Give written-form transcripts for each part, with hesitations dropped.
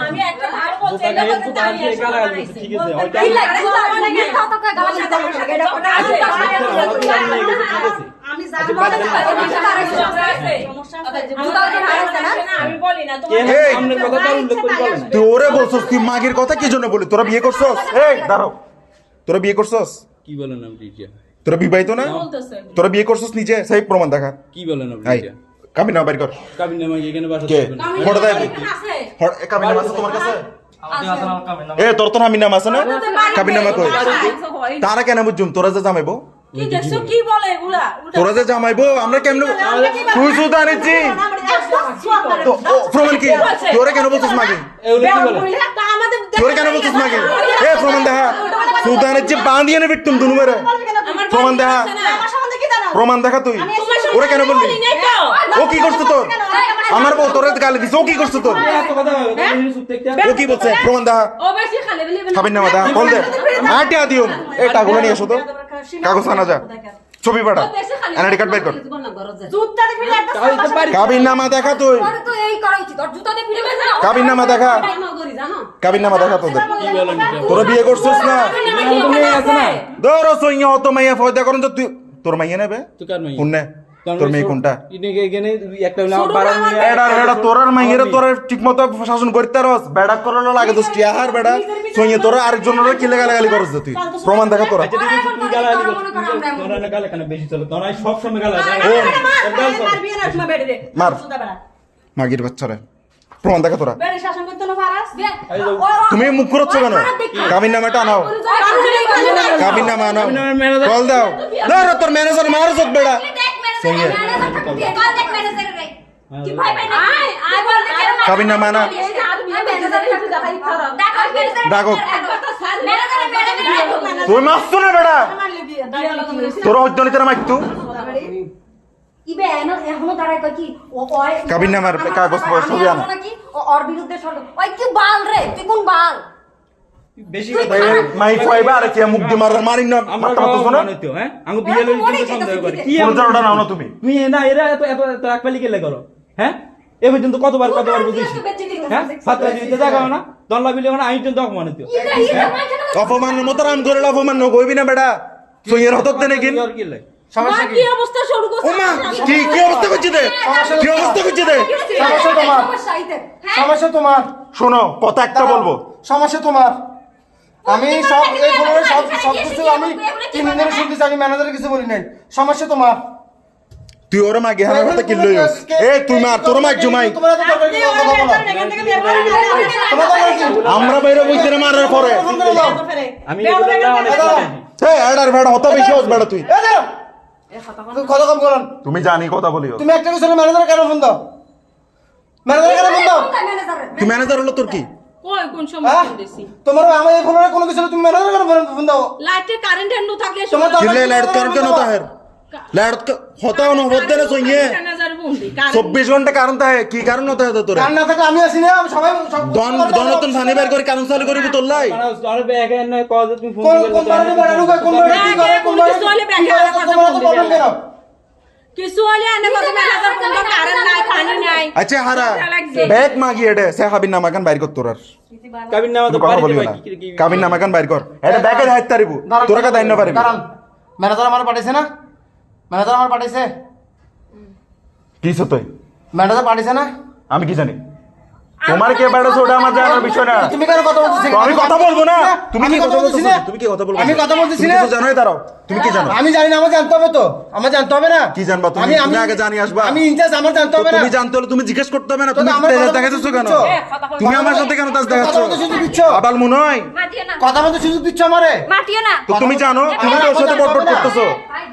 আমি একটা ভালো বলছি এটা করতে দাঁড়িয়ে ঠিক আছে আমি আমি বলি না তোমার কথা উল্লেখ করে বলেন তোরে বলছস তুই মাগির কথা কি জন্য বলি তোরা বিয়ে করছস এই দাঁড়াও তোরা বিয়ে করছস কি বলেন আপনি এটা তোরা বিবাহিত না তোরা বিয়ে করছস নিজে সেই প্রমাণ দেখা কি বলেন আপনি এটা কাবিন নামা বাইর কর কাবিন নামা এখানে বাসা কে থাকবেন ফটো দেয় কাবিন নামা আছে তোমার কাছে এ তোর তো কাবিন নামা আছে না কাবিন নামা কই তারা কেন বুঝুম তোরা যে জামাইবো কি দেখছো কি বলে এগুলা তোরা যে জামাইবো আমরা কেমনে তুই সুদা নিচ্ছি তো প্রমাণ কি তোরা কেন বলছিস মাগি এগুলো কি বলেন তোরা কেন বলছিস মাগি এ প্রমাণ দেখা সুদা নিচ্ছি বাঁধিয়ে নেবে তুম দুনু মেরে প্রমাণ দেখা প্রমাণ দেখা তুই ওরা কেন বললি ও কি করছে তোর আমার বউ তোর গালি দিছে ও কি করছে তোর ও কি বলছে প্রমাণ দেখা ও বেশি খালি বলি খাবেন না মাথা বল দে আটিয়া দিও এই টাকাগুলো নিয়ে এসো তো কাগজ আনা যা ছবি পাঠা এনআইডি কার্ড বের কর জুতা দিয়ে ফিরে একটা কাবিন নামা দেখা তুই তো এই করা উচিত আর জুতা দিয়ে ফিরে না কাবিন নামা দেখা কাবিন নামা দেখা তোদের কি বলেন এটা তোরা বিয়ে করছিস না তুমি আছে না ধরো সইয়া হতো মাইয়া ফয়দা করেন তো তুই তোর মাইয়া নেবে তো কার মাই কোন তোর মেয়ে কোনটা ইনেকে এখানে একটা হলো বারান এডা তোরার মাইয়েরে তোরা ঠিকমতো শাসন করতে রস বেড়া করলো লাগে দোস্তি আর বেড়া সইয়া তোরা আরেকজনের কি গালাগালি করছ তুই প্রমাণ দেখা তোরা আচ্ছা ঠিক আছে তুমি গালাগালি করছো তোরা না গালা কেন বেশি চলে তোরা সব সময় গালা মার মাগির বাচ্চারে প্রমাণ দেখা তোরা তুমি মুখ করছো কেন কাবিন নামাটা আনাও কাবিন নামা আনাও কল দাও ধর তোর ম্যানেজার মার চোখ বেড়া সইয়া কাবিন নামা আনা ডাকো তুই মারছো না বেড়া তোর হজ্জনিতের মাইতু ইবে এখনো দাঁড়ায় কই কি ওই কাবিন নামার কাগজ ছবি আনা নাকি ওর বিরুদ্ধে সর ওই কি বাল রে তুই কোন বাল বেশি মাই ফাইবা আর কি মুখ দি মারার মারিন না আমরা মাথা মাথা শোনা তো হ্যাঁ আমি বিয়ে লই কিন্তু সন্দেহ করি কি কোন জায়গাটা নাও না তুমি তুমি না এরা এত এত এত আকবালি কেলে করো হ্যাঁ এ পর্যন্ত কতবার বুঝিছি হ্যাঁ ছাত্র দিতে জায়গাও না দল্লা বিলে এখন আইন তো অপমান হতো অপমানের মতো রাম করে অপমান কইবি না বেটা সইয়ের হতক দেনে কিন আর কি লাই সমস্যা কি অবস্থা শুরু করছ ও মা কি অবস্থা করছিস রে কি অবস্থা করছিস রে সমস্যা তোমার সমস্যা তোমার শোনো কথা একটা বলবো সমস্যা তোমার আমি সব এই ফোনে সব কিছু আমি 3 দিন ধরে শুনতেছি আমি ম্যানেজারের কিছু বলি নাই সমস্যা তোমার তুই ওরে মাগে হারার কথা কি লইস এ তুই মার তোর মার জমাই তোমরা তো দরকার কি কথা বলো তোমরা দরকার কি আমরা বাইরে বইতে মারার পরে আমি এগুলো অনেক এ এডার বেড়া হত বেশি হস বেড়া তুই কথা কম করুন তুমি জানি কথা বলিও তুমি একটা কিছু ম্যানেজার কেন ফোন দাও ম্যানেজার কেন ফোন দাও তুই ম্যানেজার হলো তোর কি কই কোন সময় দিছি তোমার আমার এই ফোনে কোনো কিছু তুমি ম্যানেজার কেন ফোন দাও লাইটে কারেন্ট এন্ড থাকলে তোমার কিলে লাইট কারণ কেন তাহের লাইট হতাও না হতে না সইয়ে 24 ঘন্টা কারণ তাহে কি কারণ হতে হতো তোর কারণ না থাকে আমি আসি না সবাই সব দনতন ফানি বের করে কারণ চালু করিবি তোর লাই আরে ব্যাগে না কজ তুমি ফোন কোন দিলে কোন বারে বেড়া ঢুকে কোন বারে কি করে কোন বারে কিছু হলে ব্যাগে তোমার তো প্রবলেম কেন কিছু হলে এনে কত ম্যানেজার কোন কারেন্ট নাই পানি নাই আচ্ছা হারা ব্যাগ মাগি এডে সে হাবিন নামাকান বাইর কর তোরার কাবিন নামা তো কথা বাড়ি বলিও যাবে না কি কাবিন নামাকান বাইর কর এটা ব্যাগে হাইত তারিবু তোরা কা দাইন না পারিবি কারণ ম্যানেজার আমার পাঠাইছে না ম্যানেজার আমার পাঠাইছে কি সতই ম্যানেজার পাঠাইছে না আমি কি জানি তোমার কে পাঠাইছে ওটা আমার জানার বিষয় না তুমি কেন কথা বলছিস তো আমি কথা বলবো না তুমি আমি কি কথা বলছিস না? তুমি কি কথা বলবো আমি কথা বলতেছি তুমি না? কিছু জানোই তারাও তুমি কি জানো আমি জানি না আমার জানতে হবে তো আমার জানতে হবে না কি জানবা তুমি? তুমি আগে জানি আসবা। আমি ইনচার্জ আমার জানতে তো হবে না তুমি জানতে হলে তুমি জিজ্ঞেস করতে হবে না তো তুমি আমার কথা দেখাচ্ছ বলতে কেন দিচ্ছ? তুমি আমার সাথে কেন তাস দেখাচ্ছ কথা বলতে সুযোগ দিচ্ছ? আবাল মনে হয় মাটিও না কথা বলতে সুযোগ দিচ্ছ আমারে মাটিও না তো তুমি জানো তুমি তো ওর সাথে বটবট করতেছো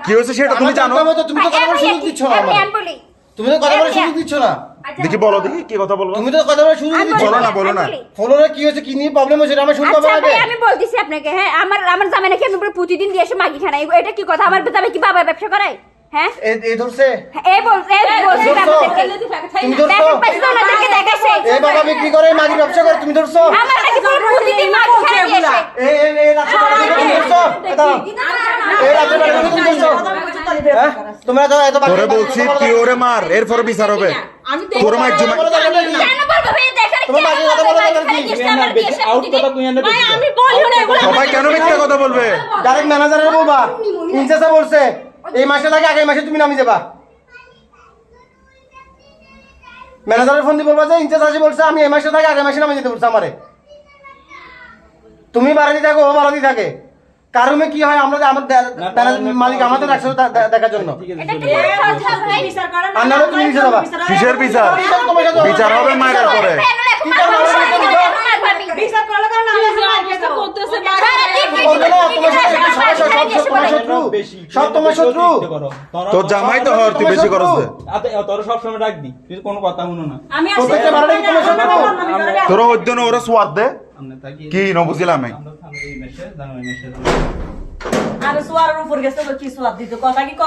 কি হয়েছে সেটা তুমি আমার জানো জানতে হবে তো, তুমি তো কথা বলার সুযোগ দিচ্ছ না আমারে। আমি বলি তুমি তো কথা বলার সুযোগ দিচ্ছ না দেখি বলো দেখি কি কথা বলবো তুমি তো কথা বলার সুযোগ দিচ্ছ বলো না বলো না ফলোরে কি হয়েছে কি নিয়ে প্রবলেম হয়েছে আমি শুনতে আচ্ছা হবে ভাই আগে আমি বলতেছি আপনাকে হ্যাঁ আমার জামাই নাকি আমি পুরো প্রতিদিন দিয়ে এসে মাগি খানা এটা কি কথা আমার জামাই কি বাবা ব্যবসা করে হ্যাঁ এই ধরছে এই বলছে আমাদেরকে তুমি ধরছো দেখেন পাইছো ওনাদেরকে দেখাইছে এই বাবা বিক্রি করে মাগি ব্যবসা করে তুমি ধরছো আমার নাকি পুরো প্রতিদিন মাগি খানা দিয়ে আসে এই রাস্তা তুমি ধরছো এটা এই রাস্তা তুমি ধরছো হ্যাঁ তোমরা তো এত তোরে বলছি তুই ওরে মার এরপর বিচার হবে আমি তোর মায়ের জমা কেন বলবো ভাই দেখেন তোমার মাকে কথা বলা দরকার কি? আউট কথা তুই এনে ভাই আমি বলিও না এগুলো সবাই কেন মিথ্যা কথা বলবে? ডাইরেক্ট ম্যানেজারের বলবা ইনচার্জে বলছে এই মাসে থাকে আগামী মাসে তুমি নামি যাবা ম্যানেজারের ফোন দিয়ে বলবা যে ইনচার্জ আসি বলছে আমি এই মাসে থাকে আগামী মাসে নামি যেতে বলছে আমারে তুমি বাড়াতে থাকো ও বাড়াতে থাকে কার রুমে কি হয় আমরা মালিক আমাদের রাখছে দেখার জন্য এটা কি কথা ভাই বিচার করেন আর নাহলে তুমি নিচে যাবা। কিসের বিচার? বিচার হবে মায়ের পরে। বিচার করলে কারণ আমি অবস্থা করতেছে বলবে না, তোমার সাথে সবাই সব তোমার শত্রু সব তোমার শত্রু তোর জামাই তো হর তুই বেশি করছ দে। তোর সব সময় ডাকবি তুই কোনো কথা শুনো না আমি প্রত্যেকটা বাড়াটা কি তোমার শত্রু? তোর ওইদিন ওরা সোয়াদ দে আমরা থাকি কি ন বুঝিলাম আমি। আমরা থাকি এই মেসে জানো এই মেসে আরে সুয়ারের উপর গেছে তো কি সুয়াদ দিত কথা কি